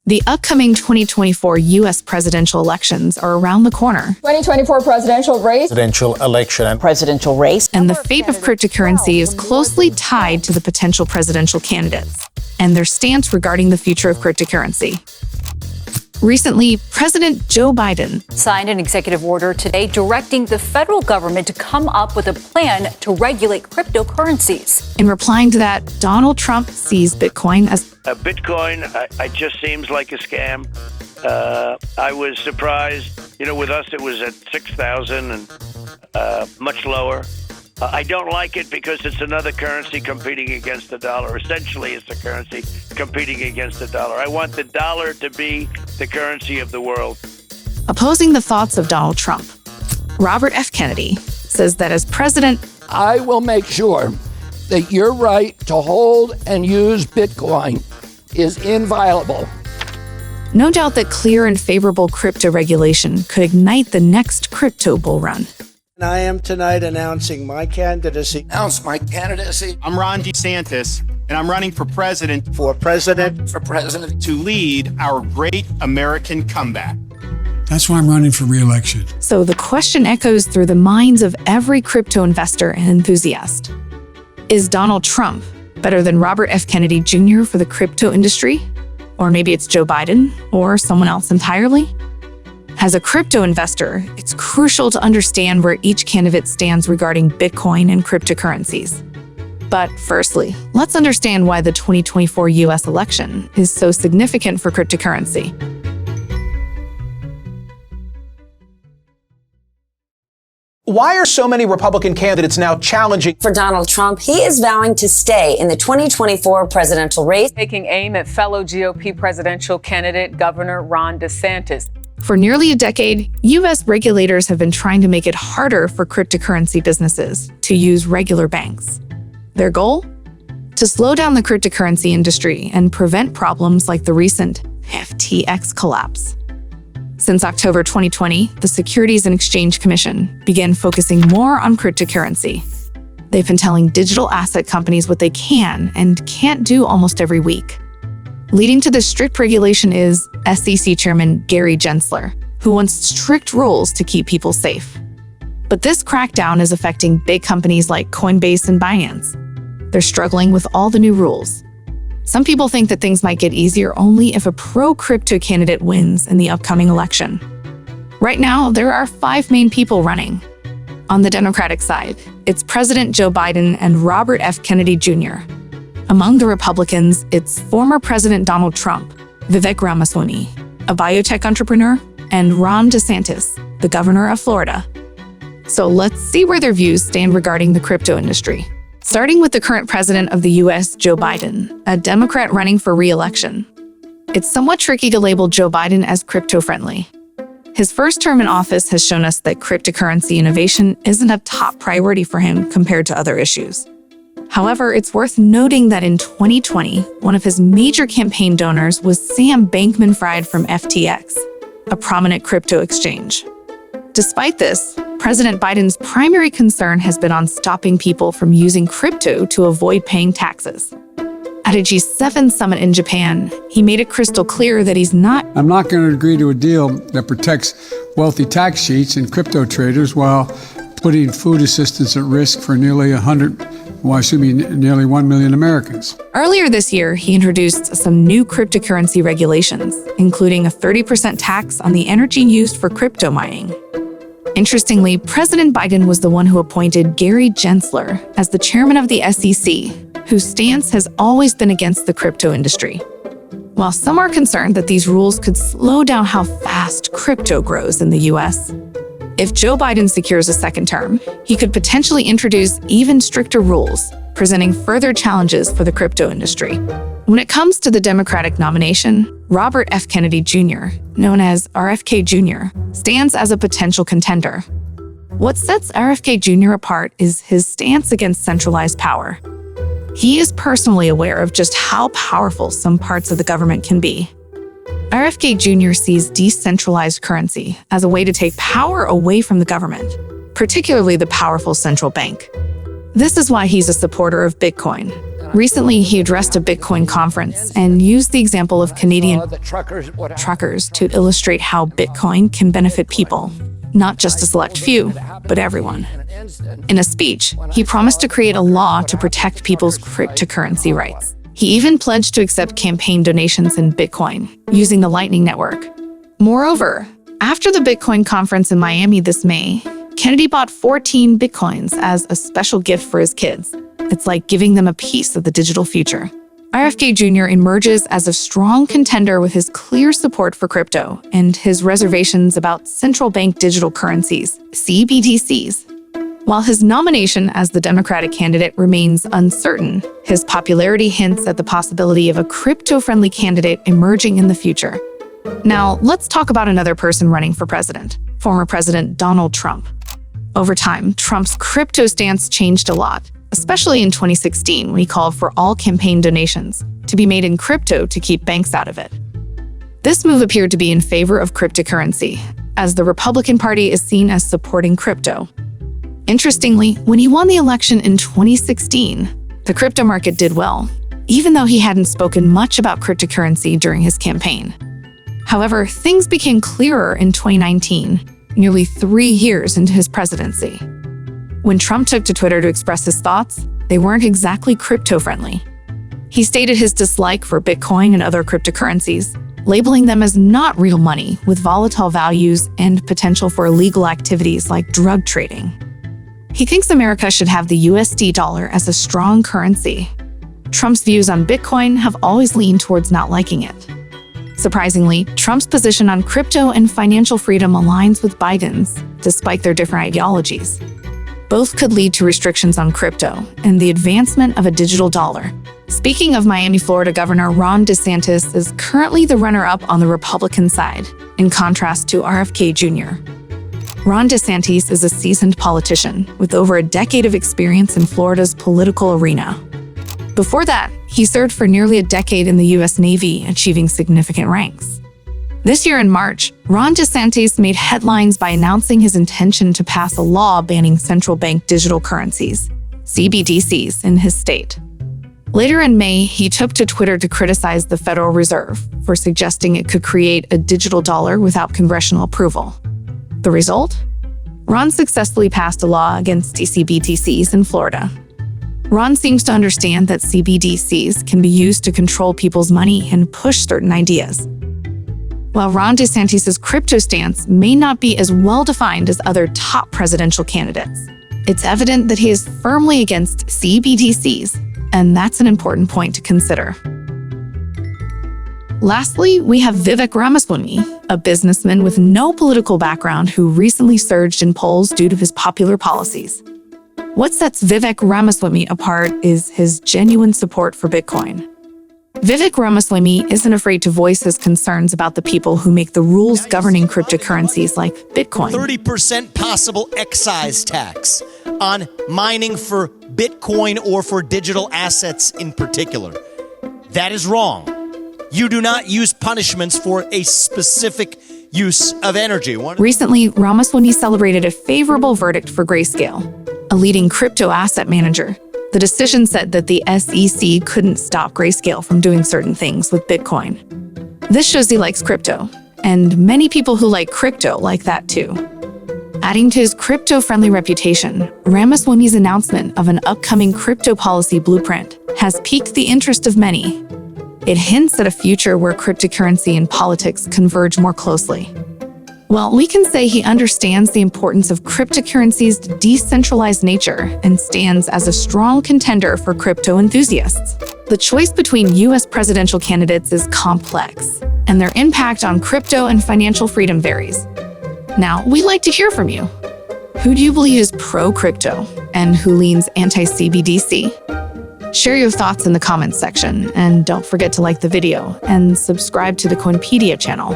The upcoming 2024 U.S. presidential elections are around the corner. 2024 presidential race. Presidential election and presidential race. And the fate of cryptocurrency is closely tied to the potential presidential candidates and their stance regarding the future of cryptocurrency. Recently, President Joe Biden signed an executive order today directing the federal government to come up with a plan to regulate cryptocurrencies. In replying to that, Donald Trump sees Bitcoin as Bitcoin, it just seems like a scam. I was surprised. With us, it was at 6,000 and much lower. I don't like it because it's another currency competing against the dollar. Essentially, it's a currency competing against the dollar. I want the dollar to be the currency of the world. Opposing the thoughts of Donald Trump, Robert F. Kennedy says that as president, I will make sure that your right to hold and use Bitcoin is inviolable. No doubt that clear and favorable crypto regulation could ignite the next crypto bull run. I am tonight announcing my candidacy. I'm Ron DeSantis, and I'm running for president. For president. To lead our great American comeback. That's why I'm running for re-election. So the question echoes through the minds of every crypto investor and enthusiast. Is Donald Trump better than Robert F. Kennedy Jr. for the crypto industry? Or maybe it's Joe Biden or someone else entirely? As a crypto investor, it's crucial to understand where each candidate stands regarding Bitcoin and cryptocurrencies. But firstly, let's understand why the 2024 U.S. election is so significant for cryptocurrency. why are so many Republican candidates now challenging? For Donald Trump, he is vowing to stay in the 2024 presidential race, taking aim at fellow GOP presidential candidate Governor Ron DeSantis. For nearly a decade, U.S. regulators have been trying to make it harder for cryptocurrency businesses to use regular banks. Their goal? To slow down the cryptocurrency industry and prevent problems like the recent FTX collapse. Since October 2020, the Securities and Exchange Commission began focusing more on cryptocurrency. They've been telling digital asset companies what they can and can't do almost every week. Leading to this strict regulation is SEC Chairman Gary Gensler, who wants strict rules to keep people safe. But this crackdown is affecting big companies like Coinbase and Binance. They're struggling with all the new rules. Some people think that things might get easier only if a pro-crypto candidate wins in the upcoming election. Right now, there are 5 main people running. On the Democratic side, it's President Joe Biden and Robert F. Kennedy Jr. Among the Republicans, it's former President Donald Trump, Vivek Ramaswamy, a biotech entrepreneur, and Ron DeSantis, the governor of Florida. So let's see where their views stand regarding the crypto industry. Starting with the current president of the U.S., Joe Biden, a Democrat running for re-election. It's somewhat tricky to label Joe Biden as crypto-friendly. His first term in office has shown us that cryptocurrency innovation isn't a top priority for him compared to other issues. However, it's worth noting that in 2020, one of his major campaign donors was Sam Bankman-Fried from FTX, a prominent crypto exchange. Despite this, President Biden's primary concern has been on stopping people from using crypto to avoid paying taxes. At a G7 summit in Japan, he made it crystal clear that I'm not going to agree to a deal that protects wealthy tax cheats and crypto traders while putting food assistance at risk for nearly 1 million Americans. Earlier this year, he introduced some new cryptocurrency regulations, including a 30% tax on the energy used for crypto mining. Interestingly, President Biden was the one who appointed Gary Gensler as the chairman of the SEC, whose stance has always been against the crypto industry. While some are concerned that these rules could slow down how fast crypto grows in the U.S., if Joe Biden secures a second term, he could potentially introduce even stricter rules, presenting further challenges for the crypto industry. When it comes to the Democratic nomination, Robert F. Kennedy Jr., known as RFK Jr., stands as a potential contender. What sets RFK Jr. apart is his stance against centralized power. He is personally aware of just how powerful some parts of the government can be. RFK Jr. sees decentralized currency as a way to take power away from the government, particularly the powerful central bank. This is why he's a supporter of Bitcoin, Recently, he addressed a Bitcoin conference and used the example of Canadian the truckers to illustrate how Bitcoin can benefit people, not just a select few, but everyone. In a speech, he promised to create a law to protect people's cryptocurrency rights. He even pledged to accept campaign donations in Bitcoin, using the Lightning Network. Moreover, after the Bitcoin conference in Miami this May, Kennedy bought 14 Bitcoins as a special gift for his kids. It's like giving them a piece of the digital future. RFK Jr. emerges as a strong contender with his clear support for crypto and his reservations about central bank digital currencies, CBDCs. While his nomination as the Democratic candidate remains uncertain, his popularity hints at the possibility of a crypto-friendly candidate emerging in the future. Now, let's talk about another person running for president, former President Donald Trump. Over time, Trump's crypto stance changed a lot, especially in 2016 when he called for all campaign donations to be made in crypto to keep banks out of it. This move appeared to be in favor of cryptocurrency, as the Republican Party is seen as supporting crypto. Interestingly, when he won the election in 2016, the crypto market did well, even though he hadn't spoken much about cryptocurrency during his campaign. However, things became clearer in 2019, nearly 3 years into his presidency. When Trump took to Twitter to express his thoughts, they weren't exactly crypto-friendly. He stated his dislike for Bitcoin and other cryptocurrencies, labeling them as not real money with volatile values and potential for illegal activities like drug trading. He thinks America should have the USD dollar as a strong currency. Trump's views on Bitcoin have always leaned towards not liking it. Surprisingly, Trump's position on crypto and financial freedom aligns with Biden's, despite their different ideologies. Both could lead to restrictions on crypto and the advancement of a digital dollar. Speaking of Miami, Florida Governor Ron DeSantis is currently the runner-up on the Republican side, in contrast to RFK Jr. Ron DeSantis is a seasoned politician with over a decade of experience in Florida's political arena. Before that, he served for nearly a decade in the U.S. Navy, achieving significant ranks. This year in March, Ron DeSantis made headlines by announcing his intention to pass a law banning central bank digital currencies, CBDCs, in his state. Later in May, he took to Twitter to criticize the Federal Reserve for suggesting it could create a digital dollar without congressional approval. The result? Ron successfully passed a law against CBDCs in Florida. Ron seems to understand that CBDCs can be used to control people's money and push certain ideas. While Ron DeSantis' crypto stance may not be as well-defined as other top presidential candidates, it's evident that he is firmly against CBDCs, and that's an important point to consider. Lastly, we have Vivek Ramaswamy, a businessman with no political background who recently surged in polls due to his popular policies. What sets Vivek Ramaswamy apart is his genuine support for Bitcoin. Vivek Ramaswamy isn't afraid to voice his concerns about the people who make the rules governing cryptocurrencies like Bitcoin. 30% possible excise tax on mining for Bitcoin or for digital assets in particular. That is wrong. You do not use punishments for a specific use of energy. Recently, Ramaswamy celebrated a favorable verdict for Grayscale, a leading crypto asset manager. The decision said that the SEC couldn't stop Grayscale from doing certain things with Bitcoin. This shows he likes crypto, and many people who like crypto like that too. Adding to his crypto-friendly reputation, Ramaswamy's announcement of an upcoming crypto policy blueprint has piqued the interest of many. It hints at a future where cryptocurrency and politics converge more closely. Well, we can say he understands the importance of cryptocurrency's decentralized nature and stands as a strong contender for crypto enthusiasts. The choice between U.S. presidential candidates is complex, and their impact on crypto and financial freedom varies. Now, we'd like to hear from you. Who do you believe is pro-crypto, and who leans anti-CBDC? Share your thoughts in the comments section, and don't forget to like the video and subscribe to the Coinpedia channel.